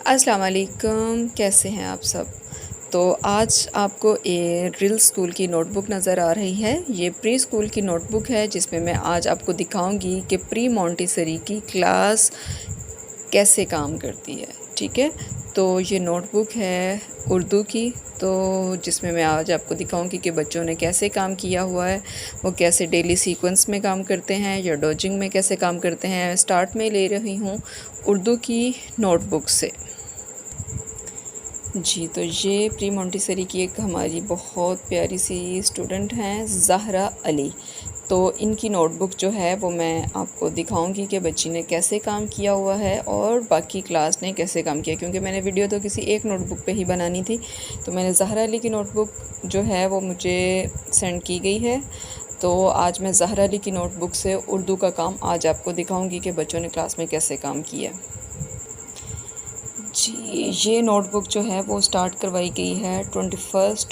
अस्सलाम वालेकुम, कैसे हैं आप सब। तो आज आपको रियल स्कूल की नोटबुक नज़र आ रही है। ये प्री स्कूल की नोटबुक है जिसमें मैं आज आपको दिखाऊंगी कि प्री मॉन्टेसरी की क्लास कैसे काम करती है। ठीक है, तो ये नोटबुक है उर्दू की, तो जिसमें मैं आज आपको दिखाऊंगी कि बच्चों ने कैसे काम किया हुआ है, वो कैसे डेली सीक्वेंस में काम करते हैं या डॉजिंग में कैसे काम करते हैं। स्टार्ट में ले रही हूँ उर्दू की नोटबुक से। जी, तो ये प्री मॉन्टेसरी की एक हमारी बहुत प्यारी सी स्टूडेंट हैं, ज़हरा अली। तो इनकी नोटबुक जो है वो मैं आपको दिखाऊंगी कि बच्ची ने कैसे काम किया हुआ है और बाकी क्लास ने कैसे काम किया, क्योंकि मैंने वीडियो तो किसी एक नोटबुक पे ही बनानी थी। तो मैंने ज़हरा अली की नोटबुक जो है वो मुझे सेंड की गई है। तो आज मैं ज़हरा अली की नोटबुक से उर्दू का काम आज आपको दिखाऊँगी कि बच्चों ने क्लास में कैसे काम किया। जी, ये नोटबुक जो है वो स्टार्ट करवाई गई है 21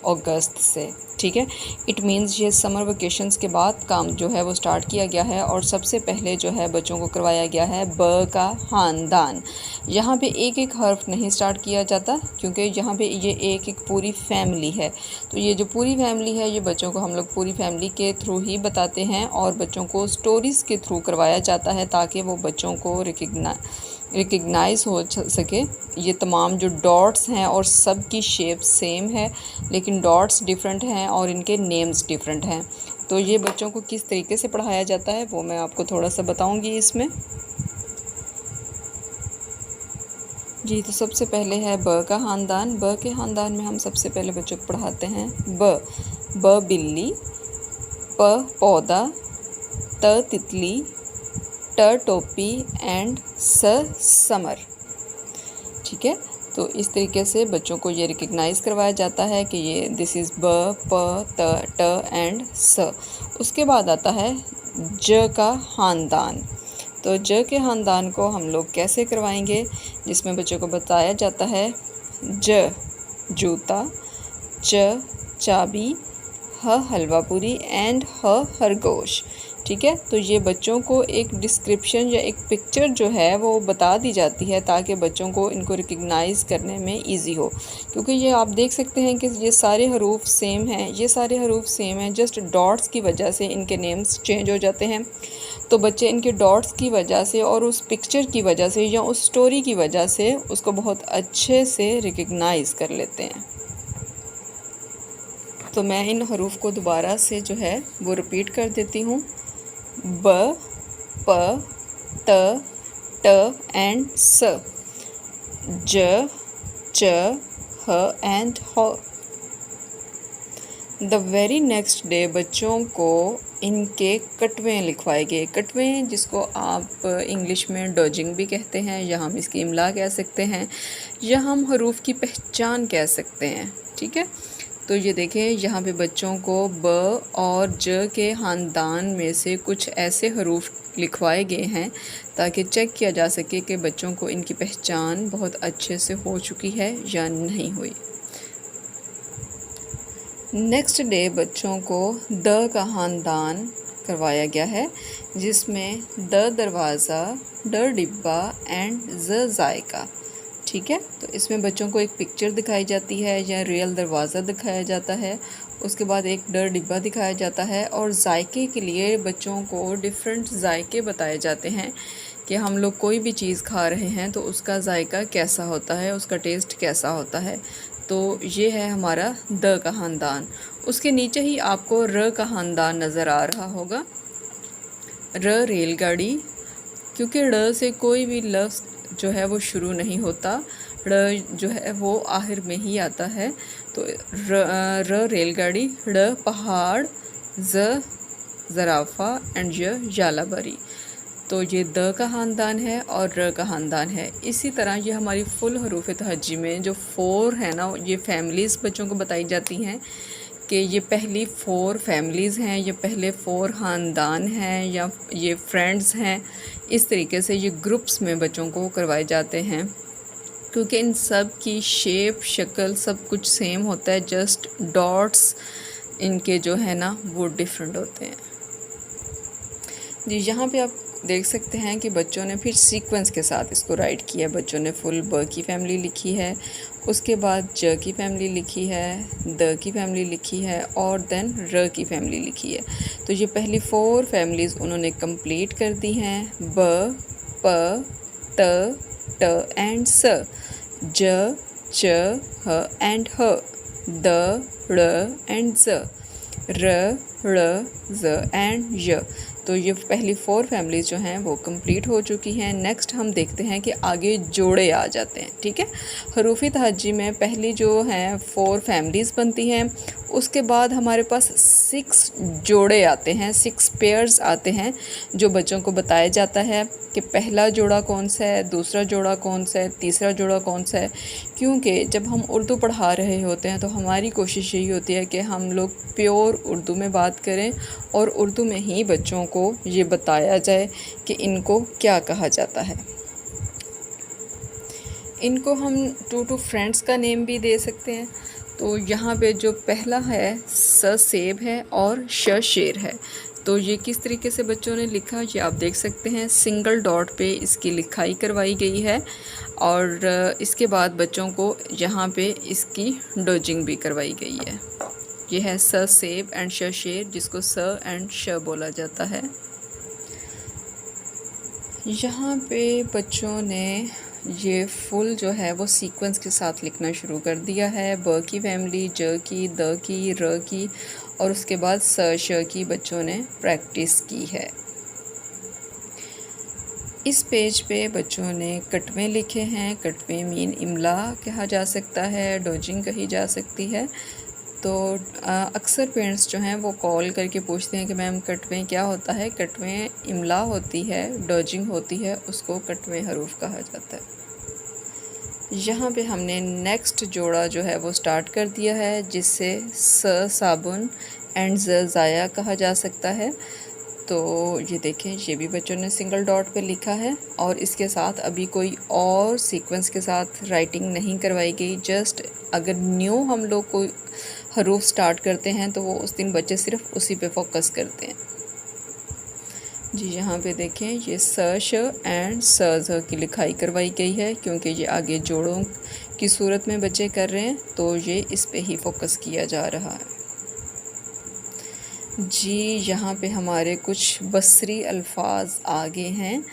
अगस्त से। ठीक है, इट मीन्स ये समर वेकेशंस के बाद काम जो है वो स्टार्ट किया गया है। और सबसे पहले जो है बच्चों को करवाया गया है ब का ख़ानदान। यहाँ पे एक एक हर्फ नहीं स्टार्ट किया जाता, क्योंकि यहाँ पे ये एक एक पूरी फैमिली है। तो ये जो पूरी फैमिली है ये बच्चों को हम लोग पूरी फैमिली के थ्रू ही बताते हैं और बच्चों को स्टोरीज़ के थ्रू करवाया जाता है, ताकि वो बच्चों को रिकग्नाइज़ हो सके। ये तमाम जो डॉट्स हैं और सब की शेप सेम है, लेकिन डॉट्स डिफरेंट हैं और इनके नेम्स डिफरेंट हैं। तो ये बच्चों को किस तरीके से पढ़ाया जाता है वो मैं आपको थोड़ा सा बताऊंगी इसमें। जी, तो सबसे पहले है ब का ख़ानदान। ब के ख़ानदान में हम सबसे पहले बच्चों को पढ़ाते हैं ब बिल्ली, प पौधा, त तितली, ट टोपी एंड समर। ठीक है, तो इस तरीके से बच्चों को ये रिकग्नाइज़ करवाया जाता है कि ये दिस इज़ ब प ट एंड स। उसके बाद आता है ज का ख़ानदान। तो ज के ख़ानदान को हम लोग कैसे करवाएंगे, जिसमें बच्चों को बताया जाता है ज जूता, च चाबी, ह हलवा पूरी एंड ह खरगोश। ठीक है, तो ये बच्चों को एक डिस्क्रिप्शन या एक पिक्चर जो है वो बता दी जाती है, ताकि बच्चों को इनको रिकग्नाइज़ करने में इजी हो। क्योंकि ये आप देख सकते हैं कि ये सारे हरूफ सेम हैं, ये सारे हरूफ सेम हैं, जस्ट डॉट्स की वजह से इनके नेम्स चेंज हो जाते हैं। तो बच्चे इनके डॉट्स की वजह से और उस पिक्चर की वजह से या उस स्टोरी की वजह से उसको बहुत अच्छे से रिकग्नाइज़ कर लेते हैं। तो मैं इन हरूफ को दोबारा से जो है वो रिपीट कर देती हूँ। ब प ट एंड स, ज च ह एंड ह। द वेरी नेक्स्ट डे बच्चों को इनके कटवे लिखवाए गए। कटवे जिसको आप इंग्लिश में डॉजिंग भी कहते हैं, या हम इसकी इमला कह सकते हैं, या हम हरूफ की पहचान कह सकते हैं। ठीक है, तो ये देखें यहाँ पे बच्चों को ब और ज के ख़ानदान में से कुछ ऐसे हरूफ लिखवाए गए हैं ताकि चेक किया जा सके कि बच्चों को इनकी पहचान बहुत अच्छे से हो चुकी है या नहीं हुई। नेक्स्ट डे बच्चों को द का ख़ानदान करवाया गया है, जिसमें द दरवाज़ा, ड डिब्बा एंड ज़ जायका। ठीक है, तो इसमें बच्चों को एक पिक्चर दिखाई जाती है या रियल दरवाज़ा दिखाया जाता है। उसके बाद एक ड डिब्बा दिखाया जाता है और जायके के लिए बच्चों को डिफरेंट जायके बताए जाते हैं कि हम लोग कोई भी चीज़ खा रहे हैं तो उसका जायका कैसा होता है, उसका टेस्ट कैसा होता है। तो ये है हमारा द का ख़ानदान। उसके नीचे ही आपको र का ख़ानदान नज़र आ रहा होगा। र रेलगाड़ी, क्योंकि ड़ से कोई भी लफ्ज़ जो है वो शुरू नहीं होता, ड़ जो है वो आखिर में ही आता है। तो र रेलगाड़ी, ड़ पहाड़, ज़ ज़राफ़ा एंड य जालाबरी। तो ये द का ख़ानदान है और र का ख़ानदान है। इसी तरह ये हमारी फुल हरूफ तहज्जी में जो 4 है ना, ये फैमिलीज़ बच्चों को बताई जाती हैं कि ये पहली 4 फैमिलीज़ हैं, ये पहले 4 ख़ानदान हैं, या ये फ्रेंड्स हैं। इस तरीके से ये ग्रुप्स में बच्चों को करवाए जाते हैं, क्योंकि इन सब की शेप शक्ल सब कुछ सेम होता है, जस्ट डॉट्स इनके जो है ना वो डिफरेंट होते हैं। जी, यहाँ पे आप देख सकते हैं कि बच्चों ने फिर सीक्वेंस के साथ इसको राइट किया। बच्चों ने फुल ब की फैमिली लिखी है, उसके बाद ज की फैमिली लिखी है, द की फैमिली लिखी है और देन र की फैमिली लिखी है। तो ये पहली 4 फैमिलीज़ उन्होंने कंप्लीट कर दी हैं। ब, प, त, ट एंड स, ज, च, ह एंड ह, द, ड़ एंड ज़, र, ड़, ज़ एंड य। तो ये पहली 4 फैमिलीज़ जो हैं वो कंप्लीट हो चुकी हैं। नेक्स्ट हम देखते हैं कि आगे जोड़े आ जाते हैं। ठीक है, हरूफी तहज्जी में पहली जो हैं 4 फैमिलीज़ बनती हैं, उसके बाद हमारे पास 6 जोड़े आते हैं, 6 पेयर्स आते हैं, जो बच्चों को बताया जाता है कि पहला जोड़ा कौन सा है, दूसरा जोड़ा कौन सा है, तीसरा जोड़ा कौन सा है। क्योंकि जब हम उर्दू पढ़ा रहे होते हैं तो हमारी कोशिश यही होती है कि हम लोग प्योर उर्दू में बात करें और उर्दू में ही बच्चों को ये बताया जाए कि इनको क्या कहा जाता है। इनको हम 2 फ्रेंड्स का नेम भी दे सकते हैं। तो यहाँ पे जो पहला है स सेब है और श शेर है। तो ये किस तरीके से बच्चों ने लिखा ये आप देख सकते हैं। सिंगल डॉट पे इसकी लिखाई करवाई गई है और इसके बाद बच्चों को यहाँ पे इसकी डोजिंग भी करवाई गई है। ये है स सेब एंड श शेर, जिसको स एंड श बोला जाता है। यहाँ पे बच्चों ने ये फुल जो है वो सीक्वेंस के साथ लिखना शुरू कर दिया है। ब की फैमिली, ज की, द की, र की और उसके बाद स श की बच्चों ने प्रैक्टिस की है। इस पेज पे बच्चों ने कटवे लिखे हैं। कटवे मीन इमला कहा जा सकता है, डोजिंग कही जा सकती है। तो अक्सर पेरेंट्स जो हैं वो कॉल करके पूछते हैं कि मैम कटवे क्या होता है। कटवे इमला होती है, डोजिंग होती है, उसको कटवे हरूफ कहा जाता है। यहाँ पे हमने नेक्स्ट जोड़ा जो है वो स्टार्ट कर दिया है, जिससे स साबुन एंड ज ज़ाया कहा जा सकता है। तो ये देखें, ये भी बच्चों ने सिंगल डॉट पे लिखा है और इसके साथ अभी कोई और सीक्वेंस के साथ राइटिंग नहीं करवाई गई। जस्ट अगर न्यू हम लोग कोई हरूफ स्टार्ट करते हैं तो वो उस दिन बच्चे सिर्फ उसी पे फोकस करते हैं। जी यहाँ पे देखें, ये स श एंड स ज़ की लिखाई करवाई गई है क्योंकि ये आगे जोड़ों की सूरत में बच्चे कर रहे हैं, तो ये इस पे ही फोकस किया जा रहा है। जी यहाँ पे हमारे कुछ बसरी अल्फाज आगे हैं,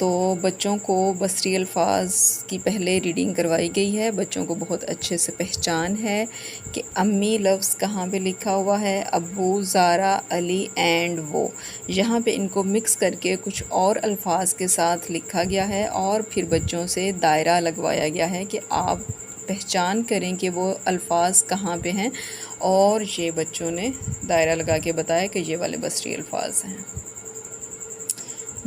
तो बच्चों को बसरी अल्फाज की पहले रीडिंग करवाई गई है। बच्चों को बहुत अच्छे से पहचान है कि अम्मी लफ्ज़ कहाँ पे लिखा हुआ है, अब्बू, ज़ारा, अली एंड वो। यहाँ पे इनको मिक्स करके कुछ और अल्फाज के साथ लिखा गया है और फिर बच्चों से दायरा लगवाया गया है कि आप पहचान करें कि वो अल्फाज कहाँ पे हैं, और ये बच्चों ने दायरा लगा के बताया कि ये वाले बसरी अल्फाज हैं।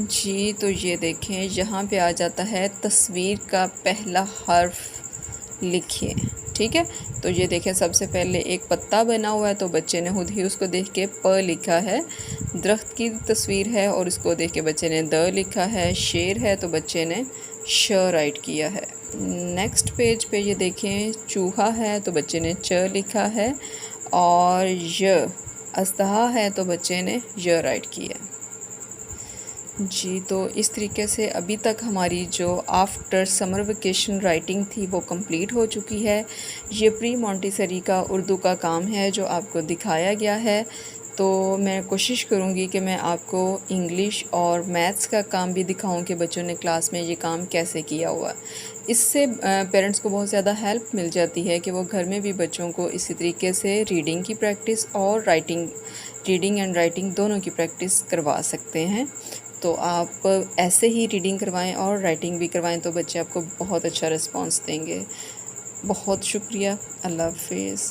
जी तो ये देखें, यहाँ पे आ जाता है तस्वीर का पहला हर्फ लिखिए। ठीक है, तो ये देखें, सबसे पहले एक पत्ता बना हुआ है तो बच्चे ने खुद ही उसको देख के प लिखा है। दरख्त की तस्वीर है और इसको देख के बच्चे ने द लिखा है। शेर है तो बच्चे ने श राइट किया है। नेक्स्ट पेज पे ये देखें, चूहा है तो बच्चे ने च लिखा है और य अस्तहा है तो बच्चे ने य राइट किया। जी तो इस तरीके से अभी तक हमारी जो आफ्टर समर वेकेशन राइटिंग थी वो कंप्लीट हो चुकी है। ये प्री मॉन्टेसरी का उर्दू का काम है जो आपको दिखाया गया है। तो मैं कोशिश करूँगी कि मैं आपको इंग्लिश और मैथ्स का काम भी दिखाऊं कि बच्चों ने क्लास में ये काम कैसे किया हुआ। इससे पेरेंट्स को बहुत ज़्यादा हेल्प मिल जाती है कि वो घर में भी बच्चों को इसी तरीके से रीडिंग की प्रैक्टिस और रीडिंग एंड राइटिंग दोनों की प्रैक्टिस करवा सकते हैं। तो आप ऐसे ही रीडिंग करवाएं और राइटिंग भी करवाएं तो बच्चे आपको बहुत अच्छा रिस्पॉन्स देंगे। बहुत शुक्रिया। अल्लाह हाफ़िज़।